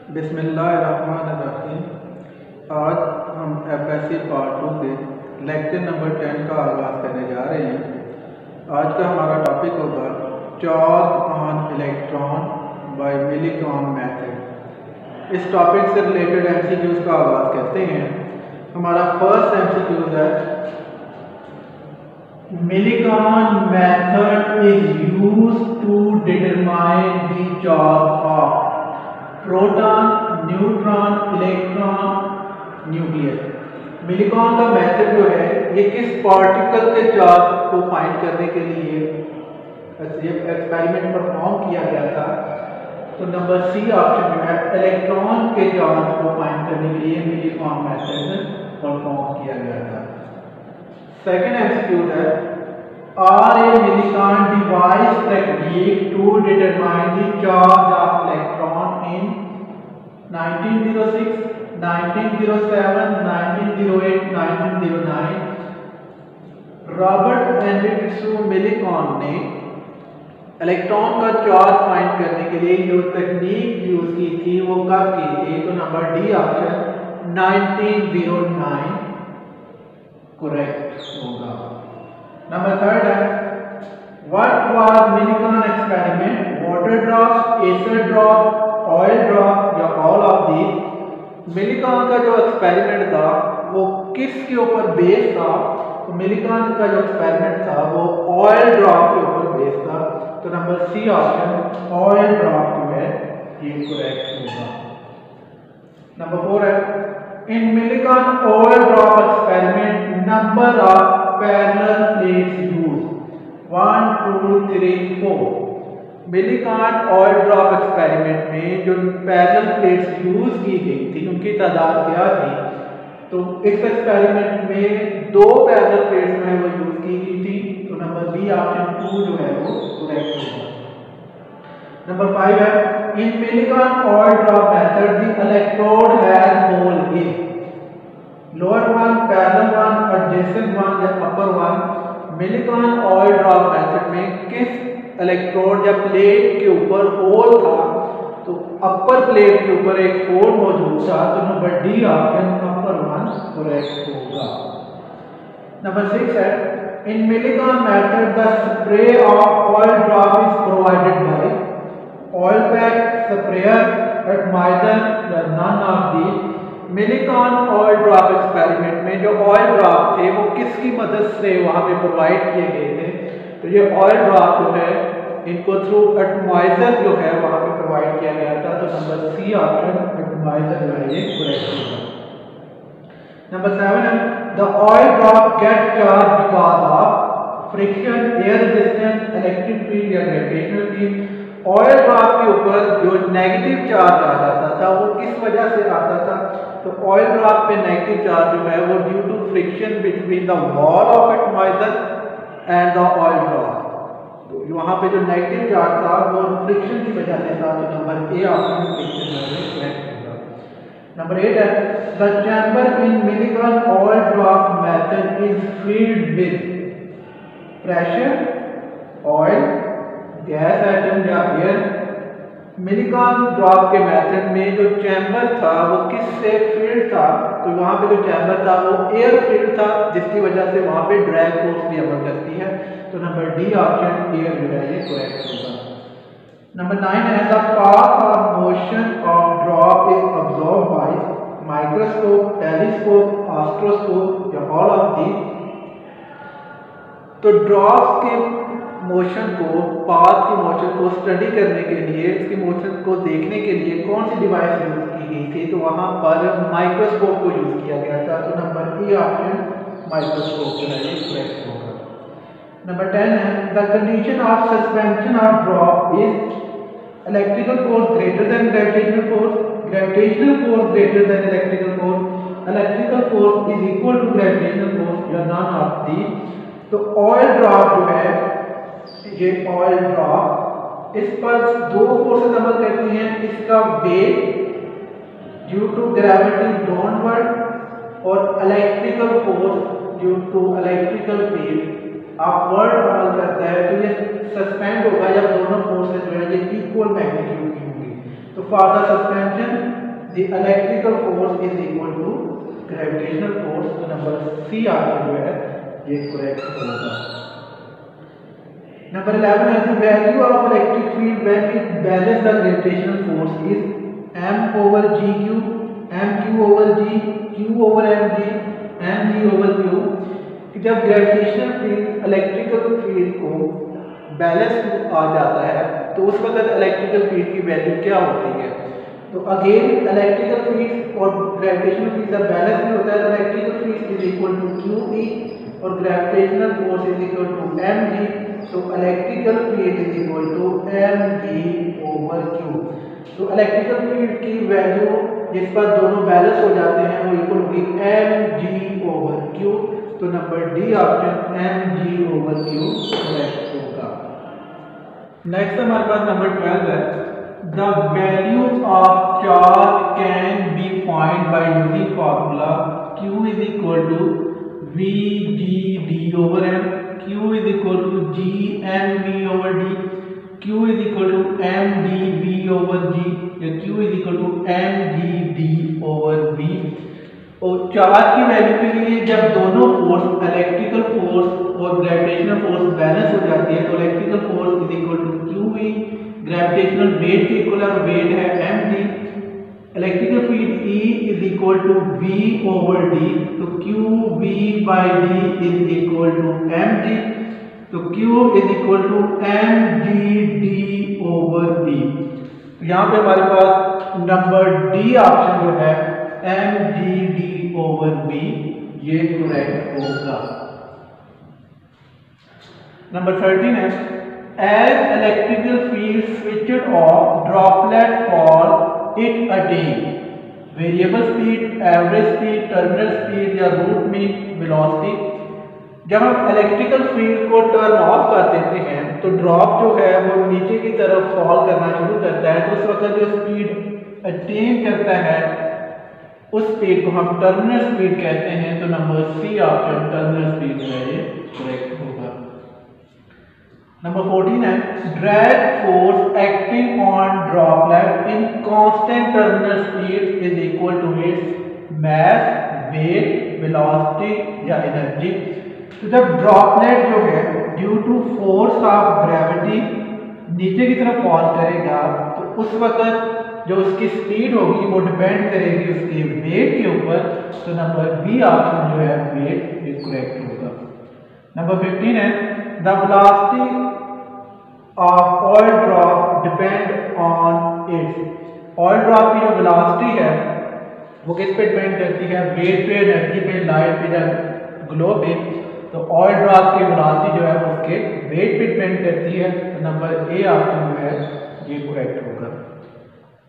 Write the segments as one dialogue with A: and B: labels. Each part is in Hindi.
A: बिस्मिल्लाहिर्रहमानिर्रहीम। आज हम FSC पार्ट 2 के लेक्चर नंबर 10 का आगाज़ करने जा रहे हैं। आज का हमारा टॉपिक होगा charge on electron by Millikan method. इस टॉपिक से रिलेटेड MCQs का आगाज़ करते हैं। हमारा फर्स्ट MCQ है, Millikan method is used to determine the charge of proton, neutron, electron, nucleus. Millikan का मेथड जो है ये किस पार्टिकल के चार्ज को फाइंड करने के लिए एक्सपेरिमेंट परफॉर्म किया गया था। तो नंबर सी ऑप्शन जो है, इलेक्ट्रॉन के चार्ज को फाइंड करने के लिए मिलीकॉन मेथड परफॉर्म किया गया था। सेकेंड MCQ है, R A Millikan device technique to determine the charge of electron in 1906, 1907, 1908, 1909। Robert Andrew Millikan ने इलेक्ट्रॉन का चार्ज फाइंड करने के लिए जो तकनीक यूज की थी वो कब की थी? तो नंबर डी ऑप्शन 1909 करेक्ट होगा। नंबर थर्ड है, what was Millikan experiment? Water drop, acid drop, oil drop या ऑल ऑफ दी? मिलीकॉन का जो एक्सपेरिमेंट था वो किसके ऊपर बेस था? तो मिलीकॉन का जो एक्सपेरिमेंट था वो ऑयल ड्रॉप के ऊपर बेस था। तो number C option oil drop जो है ये करेक्ट होगा। नंबर फोर है, in Millikan oil drop experiment number of parallel plates use 1, 2, 3, 4। Millikan oil drop experiment में जो पैरेलल प्लेट्स यूज की गई थी उनकी तादाद क्या थी? तो इस एक्सपेरिमेंट में 2 पैरेलल प्लेट्स में वो यूज की गई थी। तो नंबर बी ऑप्शन 2 जो है वो करेक्ट होगा। नंबर 5 है, in Millikan oil drop method the electrode has hole in lower one, parallel one, adjacent one या upper one. Millikan oil drop method में किस इलेक्ट्रोड या प्लेट के ऊपर होल था? तो अपर प्लेट के ऊपर एक होल मौजूद था। तो number D option upper one correct होगा। नंबर 6 है, in Millikan method the spray of oil drop is provided by oil pack, sprayer, atomiser या none of the? Millikan oil drop experiment में जो ऑयल ड्रॉप थे वो किसकी मदद से वहां पे प्रोवाइड किए गए थे? तो ये ऑयल ड्रॉप जो है इनको थ्रू एटमाइजर जो है वहां पे प्रोवाइड किया गया था। तो नंबर सी ऑप्शन एटमाइजर जो है ये करेक्ट होगा। नंबर 7 है, the oil drop gate charge because of friction, air resistance, electric field या ग्रेविटेशनल फील्ड। ऑयल ड्रॉप के ऊपर जो नेगेटिव चार्ज आ जाता था वो किस वजह से आता था? तो ऑयल ड्रॉप पे नेगेटिव चार्ज जो है वो due to friction between the wall of atomiser and the oil drop. तो वहां पे जो नेगेटिव चार्ज था वो फ्रिक्शन की वजह से था। तो number A option friction correct होगा। नंबर 8 है, the chamber in Millikan oil drop method is filled with pressure, oil, gas item या एयर। मिलीकॉन ड्रॉप के मेथड में जो चैम्बर था वो किससे फील्ड था? तो वहां पे जो चैम्बर था वो एयर फील्ड था जिसकी वजह से वहां पे ड्रैग फोर्स भी अमल करती है। तो नंबर डी ऑप्शन एयर जो है ये करेक्ट होगा। नंबर 9 है, the path of motion of drop is observe by microscope, telescope, astroscope या ऑल ऑफ दी? तो ड्रॉप के मोशन को, पाथ की मोशन को स्टडी करने के लिए, इसकी मोशन को देखने के लिए कौन सी डिवाइस यूज की गई थी? तो वहां पर माइक्रोस्कोप को यूज किया गया था। तो नंबर ए ऑप्शन माइक्रोस्कोप जो है ये करेक्ट होगा। नंबर 10 है, the condition of suspension of drop is electrical force greater than gravitational force, gravitational force greater than electrical force, electrical force is equal to gravitational force या नन ऑफ दी? तो ऑयल ड्रॉप जो है ये ऑयल ड्रॉप, इस पर 2 फोर्सेस अमल करती हैं। इसका weight due to gravity downward और electrical force due to electrical field upward अमल करता है। तो ये सस्पेंड होगा जब दोनों फोर्सेस जो है ये इक्वल मैग्नीट्यूड की होंगी। तो for the suspension the electrical force is equal to gravitational force. तो नंबर सी आपका जो है ये करेक्ट होगा। नंबर 11 है the value of electric field when it balance the gravitational force is m over g cube, m q over g, q over m g over q। जब ग्रेविटेशनल फील्ड इलेक्ट्रिकल फील्ड को बैलेंस आ जाता है तो उस वक्त इलेक्ट्रिकल फील्ड की वैल्यू क्या होती है। तो अगेन इलेक्ट्रिकल फील्ड और ग्रेविटेशनल फील्ड जब बैलेंस में होता है तो electrical field is equal to Q E और gravitational force is equal to M G. तो electrical field is equal to M G over Q. तो इलेक्ट्रिकल फील्ड की वैल्यू जिस पर दोनों बैलेंस हो जाते हैं वो इक्वल होगी एम जी ओवर क्यू। तो number D option M G over Q correct होगा। नेक्स्ट हमारे पास नंबर 12 है the value of charge can be find by using formula q is equal to V G D over M, q is equal to G M V over D, q is equal to M D V over G या q is equal to M G D over we. और चार्ज की वैल्यू के लिए जब दोनों फोर्स इलेक्ट्रिकल फोर्स और ग्रेविटेशनल फोर्स बैलेंस हो जाती है तो electrical force is equal to Q V, gravitational weight के इक्वल वेट है M G, electrical field E is equal to V over D। तो Q V by D is equal to M G. तो Q is equal to M G D over D. यहाँ पे हमारे पास नंबर डी ऑप्शन जो है M G D over B ये करेक्ट होगा। नंबर 13 है as electrical field switched off droplet fall it attain variable speed, average speed, terminal speed या रूट मीन वेलोसिटी। जब हम इलेक्ट्रिकल फील्ड को टर्न ऑफ कर देते हैं तो ड्रॉप जो है वो नीचे की तरफ फॉल करना शुरू करता है। तो उस वक्त जो स्पीड अटेन करता है उस स्पीड को हम टर्मिनल स्पीड कहते हैं। तो number C option terminal speed जो है ये करेक्ट होगा। नंबर 14 है drag force acting on droplet in constant terminal speed is equal to its mass, weight, velocity या एनर्जी। तो जब ड्रॉपलेट जो है due to force of gravity नीचे की तरफ फॉल करेगा तो उस वक्त जो उसकी स्पीड होगी वो डिपेंड करेगी उसके वेट के ऊपर। तो नंबर बी ऑप्शन जो है वेट इज करेक्ट होगा। नंबर 15 है the velocity of oil drop depend on it's. Oil drop की जो वेलोसिटी है वो किस पे डिपेंड करती है, वेट पे, एनर्जी पे, लाइट पे या ग्लो पे। तो ऑयल ड्रॉप की वेलोसिटी जो है उसके वेट पे डिपेंड करती है। तो नंबर ए ऑप्शन जो है ये करेक्ट होगा।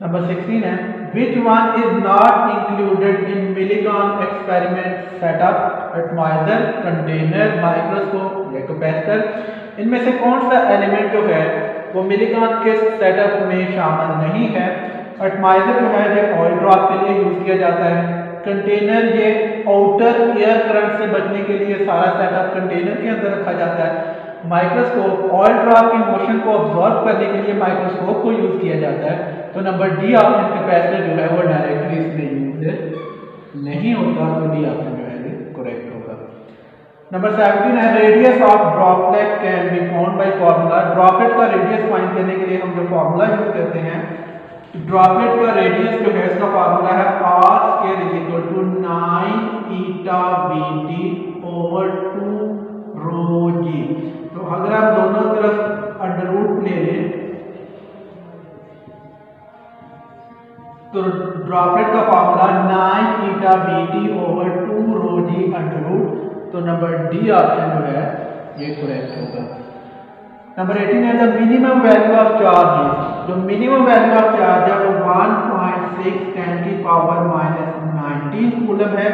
A: नंबर 16 है which one is not included in Millikan experiment setup, atomiser, container, microscope या कैपेसिटर। इनमें से कौन सा एलिमेंट जो है वो मिलीकॉन के सेटअप में शामिल नहीं है। एटमाइजर जो है ये ऑयल ड्रॉप के लिए यूज किया जाता है, कंटेनर ये आउटर एयर करंट से बचने के लिए सारा सेटअप कंटेनर के अंदर रखा जाता है, माइक्रोस्कोप ऑयल ड्रॉप की मोशन को ऑब्जर्व करने के लिए माइक्रोस्कोप को यूज किया जाता है। तो नंबर डी ऑप्शन कैपेसिटर जो है वो डायरेक्टली इसमें यूज नहीं होता। तो डी ऑप्शन जो है करेक्ट होगा। नंबर 17 है radius of droplet can be found by formula. Droplet का रेडियस फाइंड करने के लिए हम जो फार्मूला यूज करते हैं, ड्रॉपलेट का रेडियस जो है इसका फार्मूला है r square is equal to 9 eta bt over 2 rho g। तो अगर आप दोनों तरफ अंडर रूट ले लें तो ड्रॉपलेट का formula 9 eta bt over 2 rho g under root. तो नंबर डी ऑप्शन जो है ये करेक्ट होगा। नंबर 18 है the minimum value of charge. जो मिनिमम वैल्यू ऑफ चार्ज है वो 1.6 10 की पावर -19 कूलम है।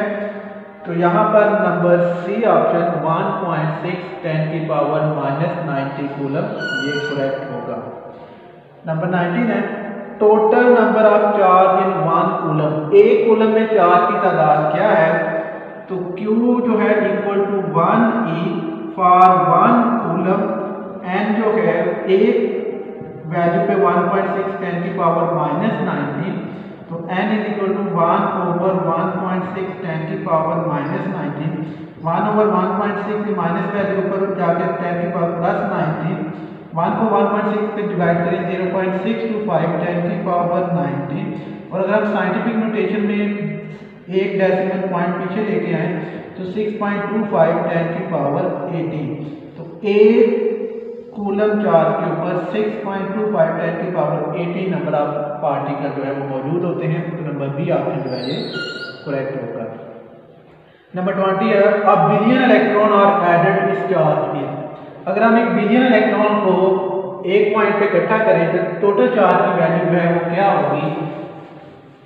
A: तो यहाँ पर नंबर सी ऑप्शन 1.6 10 की पावर -90 कूलम ये करेक्ट होगा। नंबर 19 है total number of charge in 1 coulomb. एक कूलम में चार्ज की तादाद क्या है। तो Q जो है equal to 1e for 1 coulomb, n जो है एक वैल्यू पे 1.6 10 की पावर -19, तो n इज इक्वल टू 1/1.6 10 की पावर -19, 1/1.6 की माइनस वैल्यू पर जाकर 10 की पावर +19, 1 को 1.6 से डिवाइड करें 0.625 10 की पावर 19, और अगर हम साइंटिफिक नोटेशन में एक डेसिमल पॉइंट पीछे लेके आए तो 6.25 10 की पावर 18, तो एक कूलम चार्ज के ऊपर 6.25 10 की पावर 18 नंबर ऑफ पार्टिकल जो है वो मौजूद होते हैं। तो नंबर बी ऑप्शन जो है ये करेक्ट होगा। नंबर 20 है a billion electron are added is charge in. अगर हम एक बिलियन इलेक्ट्रॉन को एक पॉइंट पे इकट्ठा करें तो टोटल चार्ज की वैल्यू जो है वो क्या होगी?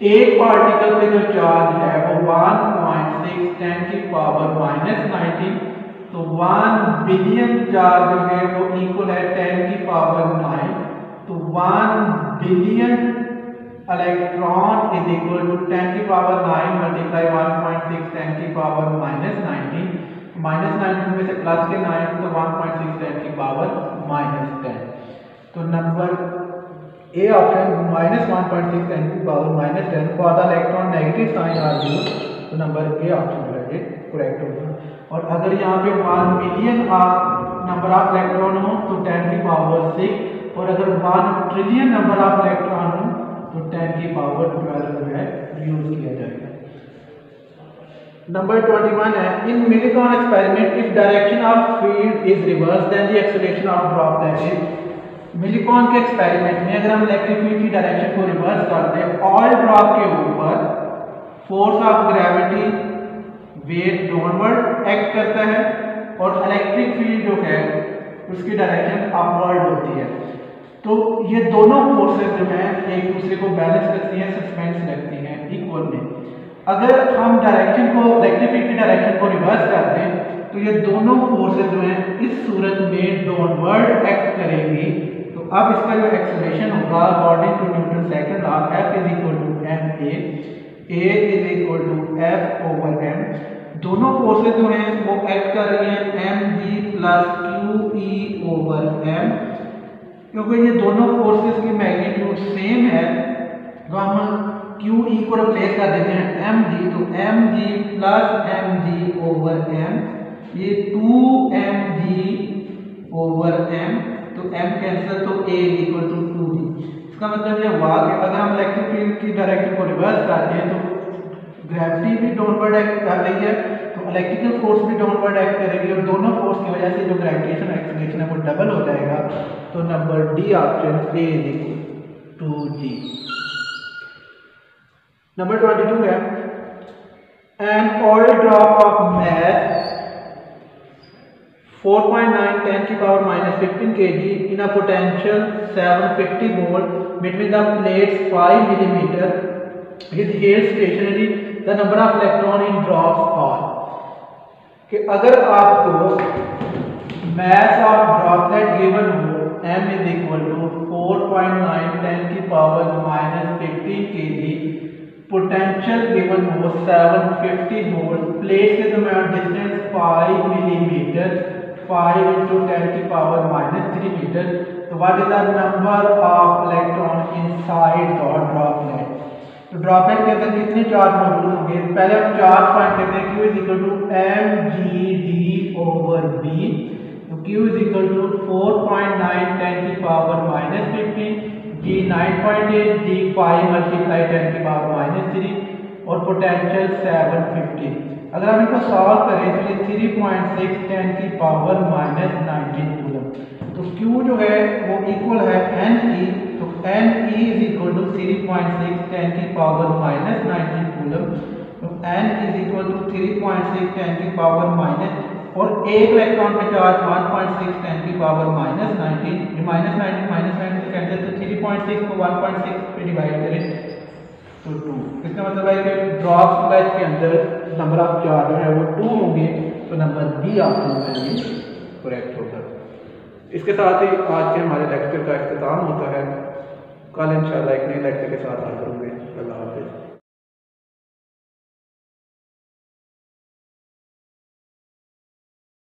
A: एक पार्टिकल पे जो चार्ज है वो 1.6 10 की पावर -19, तो 1 बिलियन चार्ज जो है वो इक्वल है 10 की पावर 9, तो 1 billion electron is equal to 10 की पावर 9 मल्टीप्लाई 1.6 10 की पावर -19, -19 में से प्लस के 9 तो 1.6 10 की पावर -10, तो नंबर ए ऑप्शन -1.6 10 की power -10 for the electron negative sign are used, तो नंबर ए ऑप्शन जो है ये करेक्ट होगा। और अगर यहाँ पे 1 मिलियन नंबर ऑफ इलेक्ट्रॉन हो तो 10 की पावर 6, और अगर 1 ट्रिलियन नंबर ऑफ इलेक्ट्रॉन हो तो 10 की पावर 12 जो है यूज किया जाएगा। नंबर 21 है in Millikan experiment if direction of field is reverse then the acceleration of droplet is. Millikan के एक्सपेरिमेंट में अगर हम इलेक्ट्रिक फील्ड की डायरेक्शन को रिवर्स कर दें, ऑयल ड्रॉप के ऊपर force of gravity weight downward act करता है और इलेक्ट्रिक फील्ड जो है उसकी डायरेक्शन अपवर्ड होती है। तो ये दोनों फोर्सेस जो हैं एक दूसरे को बैलेंस रखती हैं, सस्पेंस रखती हैं इक्वल में। अगर हम डायरेक्शन को इलेक्ट्रिक फील्ड की डायरेक्शन को रिवर्स कर दें तो ये दोनों फोर्सेस जो हैं इस सूरत में डाउनवर्ड एक्ट करेंगी। तो अब इसका जो एक्सेलरेशन होगा according to Newton second law F is equal to ma, a is equal to F over m। दोनों फोर्सेस जो हैं वो एक्ट कर रही हैं mg plus qe over m। क्योंकि ये दोनों फोर्सेस की मैग्नीट्यूड सेम है तो हम qe को रिप्लेस कर देते हैं mg, तो mg plus mg over m, ये 2mg ओवर m, तो m कैंसिल तो a is equal to 2g। इसका मतलब ये हुआ कि अगर हम इलेक्ट्रिक फील्ड की डायरेक्शन को रिवर्स करते हैं तो ग्रेविटी भी डाउनवर्ड एक्ट कर रही है, तो इलेक्ट्रिकल फोर्स भी डाउनवर्ड एक्ट करेगी और दोनों फोर्स की वजह से जो ग्रेविटेशन एक्सेलरेशन है वो डबल हो जाएगा। तो number D option A is equal to G. Number 22 है an oil drop of mass 4.9 10 की power -15 kg in a potential 750 volt between the plates 5 millimeter is held stationary. The number of electron in drops are कि अगर आपको mass of droplet given हो m is equal to 4.9 10 की पावर -15 kg, पोटेंशियल गिवन हो 750 वोल्ट, प्लेट के दरमियान डिस्टेंस 5 मिलीमीटर, 5 into 10 की पावर -3 मीटर, तो what is the number of electron inside the droplet. तो ड्रॉपलेट के अंदर कितने चार्ज मौजूद होंगे? पहले हम चार्ज फाइंड करते हैं, Q is equal to mgd over b, तो Q इज इक्वल टू 4.9 10 की पावर -15, g 9.8, d 5 मल्टीप्लाई 10 की पावर -3 और पोटेंशियल 750। अगर हम इनको सॉल्व करें तो ये 3.6 10 की पावर -19 कूलम। तो Q जो है वो इक्वल है Ne, तो Ne इज इक्वल टू 3.6 10 की पावर -19 कूलम, तो N इज इक्वल टू 3.6 10 की पावर माइनस, और एक इलेक्ट्रॉन पे चार्ज 1.6 10 की पावर -19, ये -19 से कैंसिल, तो 3.6 को 1.6 पे डिवाइड करें तो 2। इसका मतलब है कि ड्रॉप स्लैश के अंदर नंबर ऑफ चार्ज है वो 2 होंगे, तो नंबर बी ऑप्शन में ये करेक्ट होगा। इसके साथ ही आज के हमारे लेक्चर का इख्तिताम होता है। कल इंशाल्लाह एक नए लेक्चर के साथ हाजिर होंगे। अल्लाह हाफिज़।